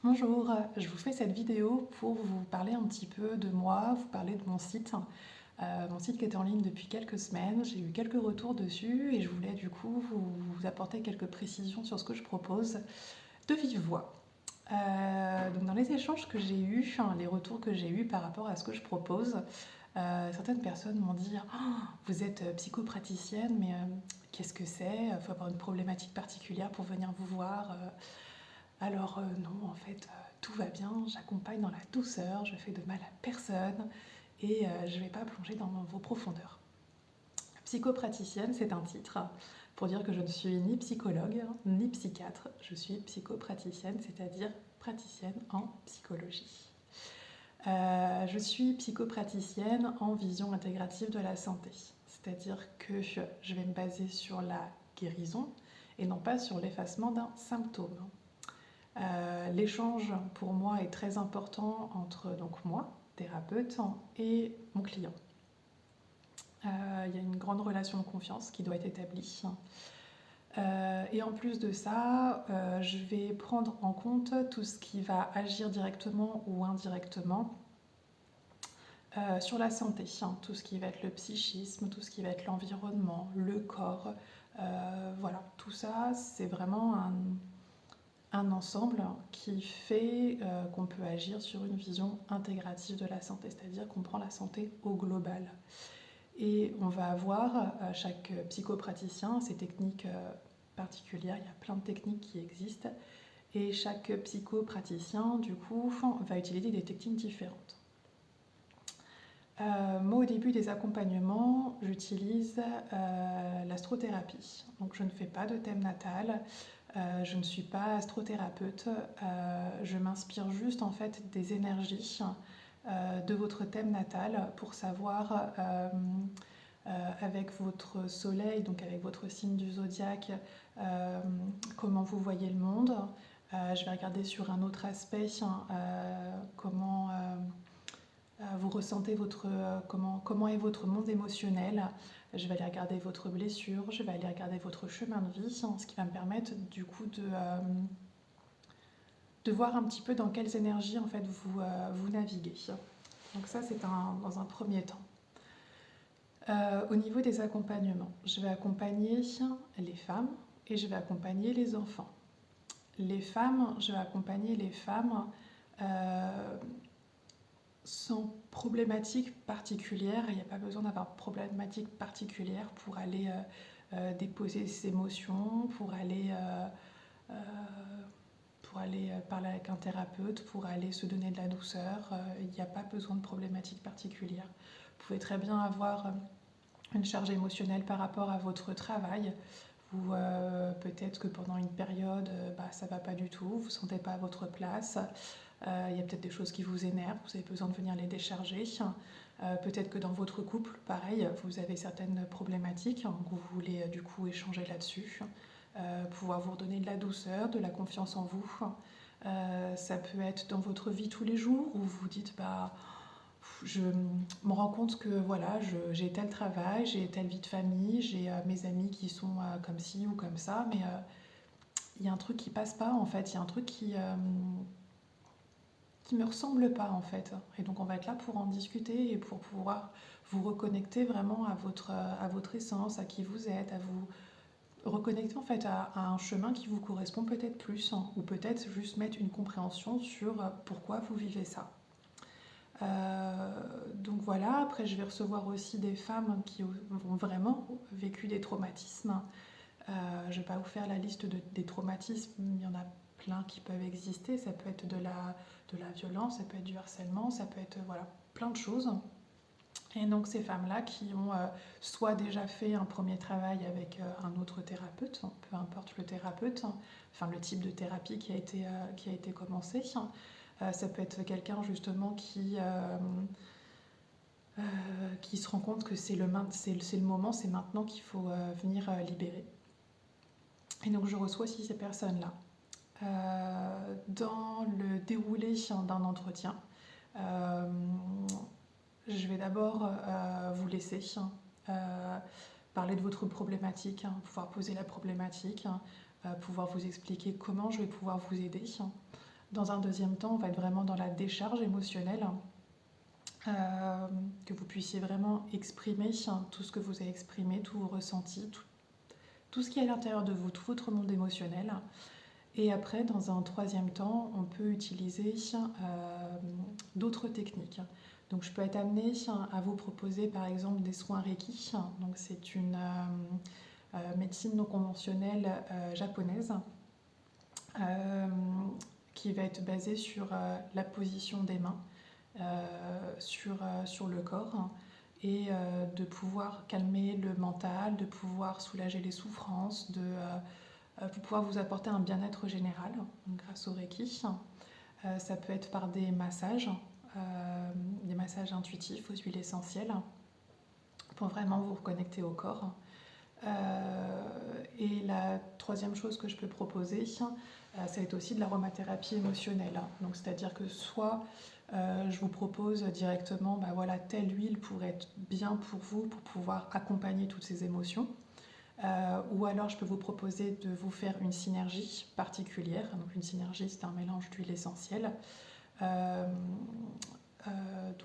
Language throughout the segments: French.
Bonjour, je vous fais cette vidéo pour vous parler un petit peu de moi, vous parler de mon site qui est en ligne depuis quelques semaines. J'ai eu quelques retours dessus et je voulais du coup vous apporter quelques précisions sur ce que je propose de vive voix. Donc dans les échanges que j'ai eus, les retours que j'ai eus par rapport à ce que je propose, certaines personnes m'ont dit oh, vous êtes psychopraticienne, mais qu'est-ce que c'est? Il faut avoir une problématique particulière pour venir vous voir. Alors non, en fait, tout va bien, j'accompagne dans la douceur, je fais de mal à personne et je ne vais pas plonger dans vos profondeurs. Psychopraticienne, c'est un titre pour dire que je ne suis ni psychologue ni psychiatre, je suis psychopraticienne, c'est-à-dire praticienne en psychologie. Je suis psychopraticienne en vision intégrative de la santé, c'est-à-dire que je vais me baser sur la guérison et non pas sur l'effacement d'un symptôme. L'échange pour moi est très important entre donc moi, thérapeute, et mon client. Il y a une grande relation de confiance qui doit être établie. Et en plus de ça, je vais prendre en compte tout ce qui va agir directement ou indirectement sur la santé, tout ce qui va être le psychisme, tout ce qui va être l'environnement, le corps. Voilà, tout ça, c'est vraiment un ensemble qui fait qu'on peut agir sur une vision intégrative de la santé, c'est-à-dire qu'on prend la santé au global. Et on va avoir, chaque psychopraticien, ses techniques particulières, il y a plein de techniques qui existent, et chaque psychopraticien, du coup, va utiliser des techniques différentes. Moi, au début des accompagnements, j'utilise l'astrothérapie. Donc, je ne fais pas de thème natal, je ne suis pas astrothérapeute, je m'inspire juste en fait des énergies de votre thème natal pour savoir avec votre soleil, donc avec votre signe du zodiaque, comment vous voyez le monde. Je vais regarder sur un autre aspect comment vous ressentez comment est votre monde émotionnel. Je vais aller regarder votre blessure, je vais aller regarder votre chemin de vie, ce qui va me permettre du coup de voir un petit peu dans quelles énergies en fait vous naviguez. Donc ça c'est dans un premier temps. Au niveau des accompagnements, je vais accompagner les femmes et je vais accompagner les enfants. Les femmes, je vais accompagner les femmes sans problématique particulière. Il n'y a pas besoin d'avoir problématique particulière pour aller déposer ses émotions, euh, pour aller parler avec un thérapeute, pour aller se donner de la douceur. Il n'y a pas besoin de problématique particulière. Vous pouvez très bien avoir une charge émotionnelle par rapport à votre travail, ou peut-être que pendant une période, ça ne va pas du tout, vous ne vous sentez pas à votre place. Il y a peut-être des choses qui vous énervent, vous avez besoin de venir les décharger. Peut-être que dans votre couple, pareil, vous avez certaines problématiques, vous voulez du coup échanger là-dessus, pouvoir vous redonner de la douceur, de la confiance en vous. Ça peut être dans votre vie tous les jours où vous vous dites je me rends compte que voilà, j'ai tel travail, j'ai telle vie de famille, j'ai mes amis qui sont comme ci ou comme ça, mais il y a un truc qui passe pas en fait, il y a un truc qui me ressemble pas en fait. Et donc on va être là pour en discuter et pour pouvoir vous reconnecter vraiment à votre essence, à qui vous êtes, à vous reconnecter en fait à un chemin qui vous correspond peut-être plus, ou peut-être juste mettre une compréhension sur pourquoi vous vivez ça. Donc voilà, après je vais recevoir aussi des femmes qui ont vraiment vécu des traumatismes. Je ne vais pas vous faire la liste des traumatismes, il y en a plein qui peuvent exister. Ça peut être de la violence, ça peut être du harcèlement, ça peut être voilà, plein de choses. Et donc ces femmes-là qui ont soit déjà fait un premier travail avec un autre thérapeute, peu importe le thérapeute, enfin le type de thérapie qui a été commencé. Ça peut être quelqu'un justement qui se rend compte que c'est le moment, c'est maintenant qu'il faut venir libérer. Et donc je reçois aussi ces personnes-là. Dans le déroulé d'un entretien, je vais d'abord vous laisser parler de votre problématique, pouvoir poser la problématique, pouvoir vous expliquer comment je vais pouvoir vous aider. Dans un deuxième temps, on va être vraiment dans la décharge émotionnelle, que vous puissiez vraiment exprimer tout ce que vous avez exprimé, tous vos ressentis, tout ce qui est à l'intérieur de vous, tout votre monde émotionnel. Et après, dans un troisième temps, on peut utiliser d'autres techniques. Donc, je peux être amenée à vous proposer par exemple des soins Reiki. Donc, c'est une médecine non conventionnelle japonaise qui va être basée sur la position des mains sur le corps et de pouvoir calmer le mental, de pouvoir soulager les souffrances, de pouvoir vous apporter un bien-être général grâce au Reiki. Ça peut être par des massages intuitifs aux huiles essentielles pour vraiment vous reconnecter au corps. Et la troisième chose que je peux proposer, ça va être aussi de l'aromathérapie émotionnelle. Donc, c'est-à-dire que soit je vous propose directement, voilà, telle huile pourrait être bien pour vous pour pouvoir accompagner toutes ces émotions. Ou alors je peux vous proposer de vous faire une synergie particulière. Donc une synergie, c'est un mélange d'huile essentielle. Donc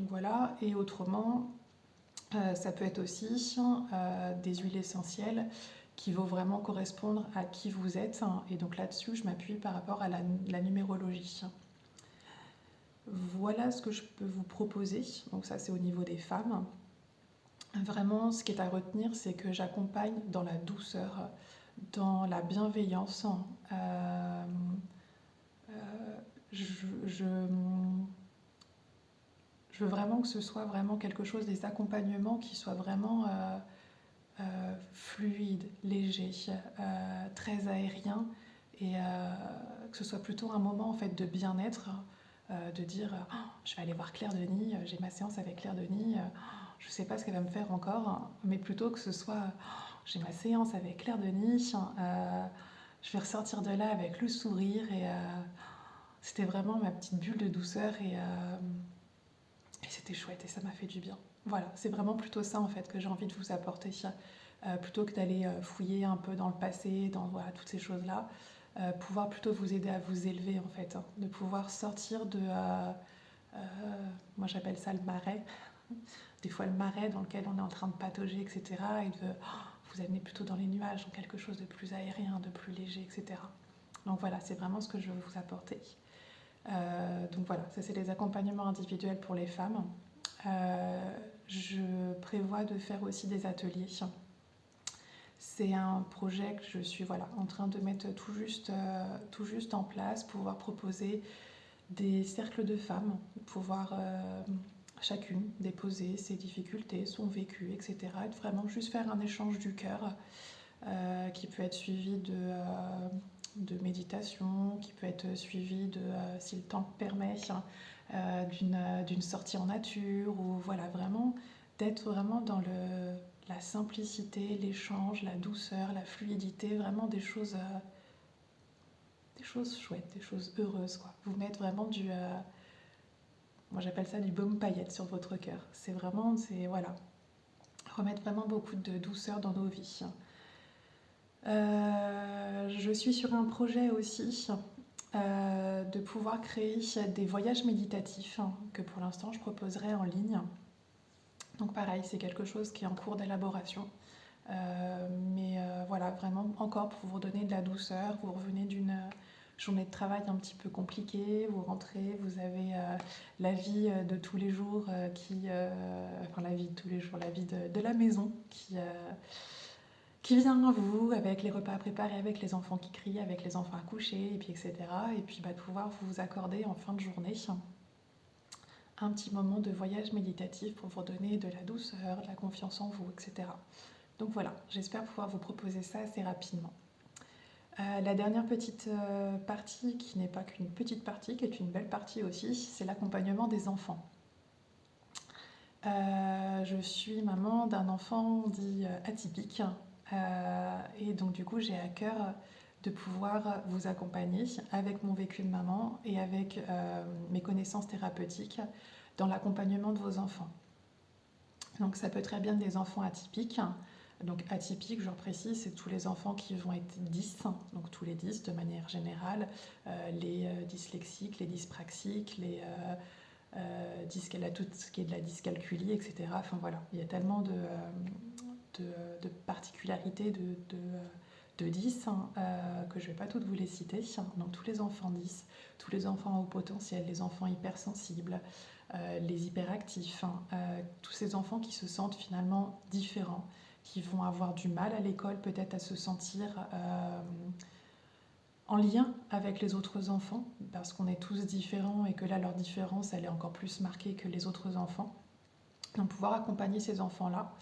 voilà. Et autrement, ça peut être aussi des huiles essentielles qui vont vraiment correspondre à qui vous êtes. Et donc là-dessus, je m'appuie par rapport à la numérologie. Voilà ce que je peux vous proposer. Donc ça, c'est au niveau des femmes. Vraiment, ce qui est à retenir, c'est que j'accompagne dans la douceur, dans la bienveillance. Je veux vraiment que ce soit vraiment quelque chose, des accompagnements qui soient vraiment fluides, légers, très aériens, et que ce soit plutôt un moment en fait de bien-être, de dire oh, je vais aller voir Claire Denis, j'ai ma séance avec Claire Denis, je ne sais pas ce qu'elle va me faire encore, mais plutôt que ce soit j'ai ma séance avec Claire Denis, je vais ressortir de là avec le sourire, et c'était vraiment ma petite bulle de douceur, et c'était chouette et ça m'a fait du bien. Voilà, c'est vraiment plutôt ça en fait que j'ai envie de vous apporter, plutôt que d'aller fouiller un peu dans le passé, dans voilà, toutes ces choses-là, pouvoir plutôt vous aider à vous élever en fait, de pouvoir sortir de, moi j'appelle ça le marais, des fois le marais dans lequel on est en train de patauger, etc. et de vous amener plutôt dans les nuages, dans quelque chose de plus aérien, de plus léger, etc. Donc voilà, c'est vraiment ce que je veux vous apporter. Donc voilà, ça c'est les accompagnements individuels pour les femmes. Je prévois de faire aussi des ateliers. C'est un projet que je suis en train de mettre tout juste en place, pouvoir proposer des cercles de femmes, pouvoir chacune déposer ses difficultés, son vécu, etc. Et vraiment juste faire un échange du cœur qui peut être suivi de méditation, qui peut être suivi de, si le temps permet, d'une sortie en nature, ou voilà, vraiment d'être vraiment dans la simplicité, l'échange, la douceur, la fluidité, vraiment des choses chouettes, des choses heureuses, quoi. Vous mettre vraiment moi j'appelle ça du baume paillette sur votre cœur. C'est vraiment, voilà, remettre vraiment beaucoup de douceur dans nos vies. Je suis sur un projet aussi de pouvoir créer des voyages méditatifs que pour l'instant je proposerai en ligne. Donc pareil, c'est quelque chose qui est en cours d'élaboration. Mais voilà, vraiment encore pour vous donner de la douceur. Vous revenez d'une journée de travail un petit peu compliquée, vous rentrez, vous avez la vie de tous les jours la vie de tous les jours, la vie de la maison qui vient à vous, avec les repas préparés, avec les enfants qui crient, avec les enfants à coucher, et puis etc. Et puis de pouvoir vous accorder en fin de journée un petit moment de voyage méditatif pour vous donner de la douceur, de la confiance en vous, etc. Donc voilà, j'espère pouvoir vous proposer ça assez rapidement. La dernière petite partie, qui n'est pas qu'une petite partie, qui est une belle partie aussi, c'est l'accompagnement des enfants. Je suis maman d'un enfant dit atypique, et donc du coup j'ai à cœur de pouvoir vous accompagner avec mon vécu de maman et avec mes connaissances thérapeutiques dans l'accompagnement de vos enfants. Donc ça peut très bien être des enfants atypiques, Donc atypique, je le précise, c'est tous les enfants qui vont être 10, donc tous les 10 de manière générale, les dyslexiques, les dyspraxiques, les tout ce qui est de la dyscalculie, etc. Enfin voilà, il y a tellement de particularités de 10 que je ne vais pas toutes vous les citer. Donc tous les enfants 10, tous les enfants à haut potentiel, les enfants hypersensibles, les hyperactifs, tous ces enfants qui se sentent finalement différents, qui vont avoir du mal à l'école peut-être à se sentir en lien avec les autres enfants, parce qu'on est tous différents et que là leur différence elle est encore plus marquée que les autres enfants. Donc pouvoir accompagner ces enfants-là,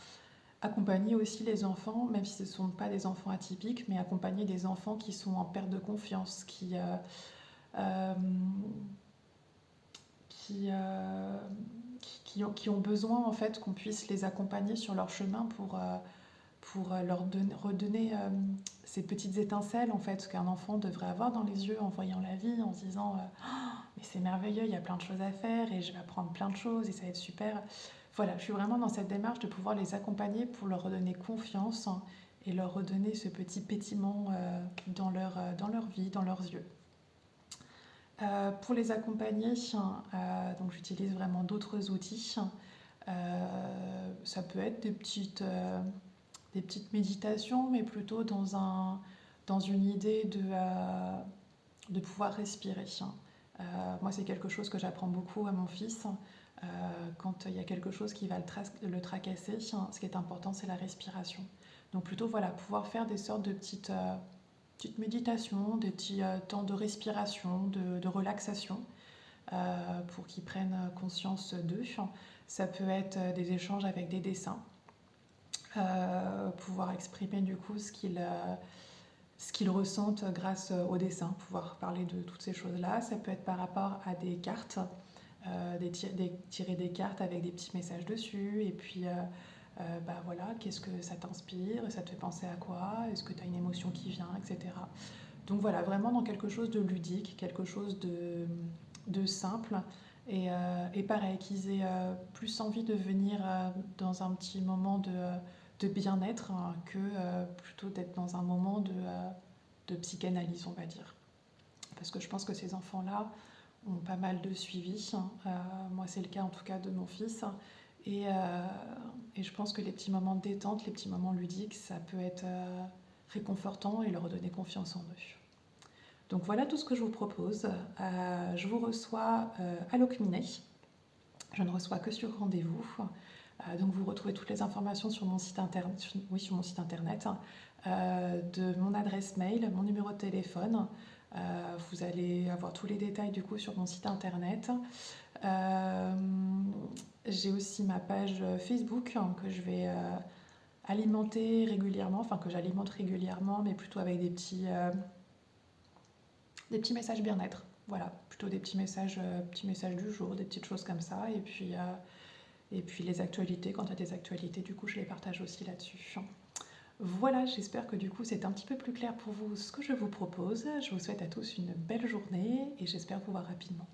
accompagner aussi les enfants, même si ce ne sont pas des enfants atypiques, mais accompagner des enfants qui sont en perte de confiance, euh, qui ont besoin en fait qu'on puisse les accompagner sur leur chemin pour leur redonner ces petites étincelles en fait qu'un enfant devrait avoir dans les yeux en voyant la vie, en se disant oh, mais c'est merveilleux, il y a plein de choses à faire et je vais apprendre plein de choses et ça va être super. Voilà, je suis vraiment dans cette démarche de pouvoir les accompagner pour leur redonner confiance et leur redonner ce petit pétiment dans leur vie, dans leurs yeux. Pour les accompagner, donc j'utilise vraiment d'autres outils. Ça peut être des petites méditations, mais plutôt dans une idée de pouvoir respirer. Moi, c'est quelque chose que j'apprends beaucoup à mon fils. Quand il y a quelque chose qui va le tracasser, ce qui est important, c'est la respiration. Donc plutôt, voilà, pouvoir faire des sortes de petites méditations, des petits temps de respiration, de relaxation, pour qu'ils prennent conscience d'eux. Ça peut être des échanges avec des dessins. Pouvoir exprimer du coup ce qu'ils ressentent grâce au dessin, pouvoir parler de toutes ces choses-là. Ça peut être par rapport à des cartes, tirer des cartes avec des petits messages dessus, et puis bah voilà, qu'est-ce que ça t'inspire, ça te fait penser à quoi, est-ce que tu as une émotion qui vient, etc. Donc voilà, vraiment dans quelque chose de ludique, quelque chose de simple, et pareil, qu'ils aient plus envie de venir dans un petit moment de bien-être que plutôt d'être dans un moment de psychanalyse, on va dire. Parce que je pense que ces enfants-là ont pas mal de suivi. Moi, c'est le cas en tout cas de mon fils. Et je pense que les petits moments de détente, les petits moments ludiques, ça peut être réconfortant et leur redonner confiance en eux. Donc voilà tout ce que je vous propose. Je vous reçois à l'Ocminé. Je ne reçois que sur rendez-vous. Donc vous retrouvez toutes les informations sur mon site internet, sur mon site internet, de mon adresse mail, mon numéro de téléphone. Vous allez avoir tous les détails du coup sur mon site internet. J'ai aussi ma page Facebook que je vais alimenter régulièrement, enfin que j'alimente régulièrement, mais plutôt avec des petits messages bien-être. Voilà, plutôt des petits messages du jour, des petites choses comme ça. Et puis les actualités, quand il y a des actualités, du coup, je les partage aussi là-dessus. Voilà, j'espère que du coup, c'est un petit peu plus clair pour vous ce que je vous propose. Je vous souhaite à tous une belle journée et j'espère vous voir rapidement.